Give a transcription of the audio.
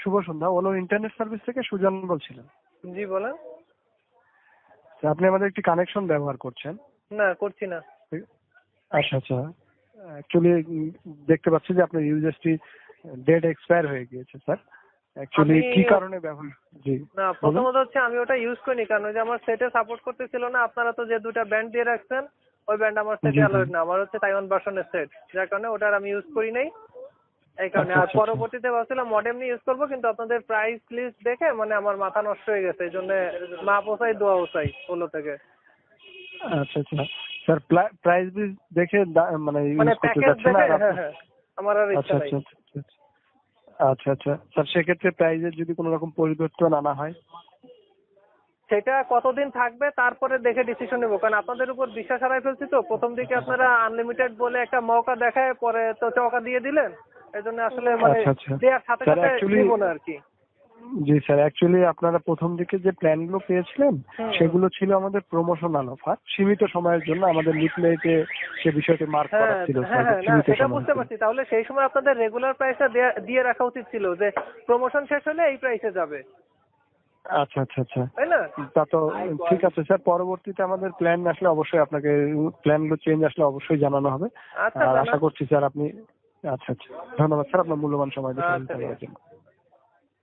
শুভ সন্ধ্যা। ওলো internet service থেকে সুজন বলছিলেন। জি বলেন। আপনি আমাদের একটি কানেকশন ব্যবহার করছেন। না, করছি না। আচ্ছা আচ্ছা। অ্যাকচুয়ালি দেখতে পাচ্ছি যে আপনার ইউজারটি ডেট এক্সপায়ার হয়ে গিয়েছে স্যার। অ্যাকচুয়ালি আমি কি কারণে ব্যবহার? জি না, প্রথমত হচ্ছে আমি ওটা ইউজ করিনি, কারণ ওই যে আমার সেটে সাপোর্ট করতেছিল না। আপনারা তো যে দুটা ব্যান্ড দিয়ে রাখছেন, ওই ব্যান্ড আমার জি সেটে জি। অ্যালাউড না। আমার হচ্ছে তাইওয়ান ভার্সনের সেট, যার কারণে ওটার আমি ইউজ করি নাই। এই কারণে। আচ্ছা আর আচ্ছা আচ্ছা। পরবর্তীতে ভাবছিলাম মডেম নিয়ে ইউজ করবো, কিন্তু আপনাদের প্রাইস লিস্ট দেখে মানে আমার মাথা নষ্ট হয়ে গেছে। এই জন্য মা পোসাই দোয়া পোসাই ওলো থেকে। আচ্ছা আচ্ছা স্যার, প্রাইস বিল দেখে মানে মানে ইউজ করতে প্যাকেজ যাচ্ছেন দেখে, আর হ্যাঁ হ্যাঁ, আমার আর আচ্ছা ইচ্ছা নাই। আচ্ছা আচ্ছা আচ্ছা। আচ্ছা আচ্ছা স্যার, সেক্ষেত্রে প্রাইজের যদি কোনো রকম পরিবর্তন আনা হয়? সেটা কতদিন থাকবে তারপরে দেখে ডিসিশন নেবো, কারণ আপনাদের উপর বিশ্বাস হারাই ফেলছি তো। প্রথম দিকে আপনারা আনলিমিটেড বলে একটা মৌকা দেখায়, পরে তো চৌকা দিয়ে দিলেন। এই জন্য আসলে মানে আচ্ছা আচ্ছা দেওয়ার সাথে স্যার, সাথে অ্যাকচুয়ালি নিবো না আর কি। জি স্যার, অ্যাকচুয়ালি আপনারা প্রথম দিকে যে প্ল্যানগুলো পেয়েছিলেন হুম। সেগুলো ছিল আমাদের প্রমোশনাল অফার, সীমিত সময়ের জন্য। আমাদের লিফলেটে সে বিষয়টি মার্ক করা হ্যাঁ ছিল হ্যাঁ স্যার, হ্যাঁ, না সীমিত সেটা সময়ের বুঝতে জন্য। পারছি। তাহলে সেই সময় আপনাদের রেগুলার প্রাইসটা দিয়ে রাখা উচিত ছিল, যে প্রমোশন শেষ হলে এই প্রাইসে যাবে, আচ্ছা আচ্ছা আচ্ছা। তাই না? তা তো ঠিক আছে স্যার, পরবর্তীতে আমাদের প্ল্যান আসলে অবশ্যই আপনাকে, প্ল্যানগুলো চেঞ্জ আসলে অবশ্যই জানানো হবে। আচ্ছা আর জানা। আশা করছি স্যার আপনি, আচ্ছা আচ্ছা, ধন্যবাদ স্যার আপনার মূল্যবান সময় দিয়ে আচ্ছা, সহযোগিতা ঠিক করার আছে। জন্য।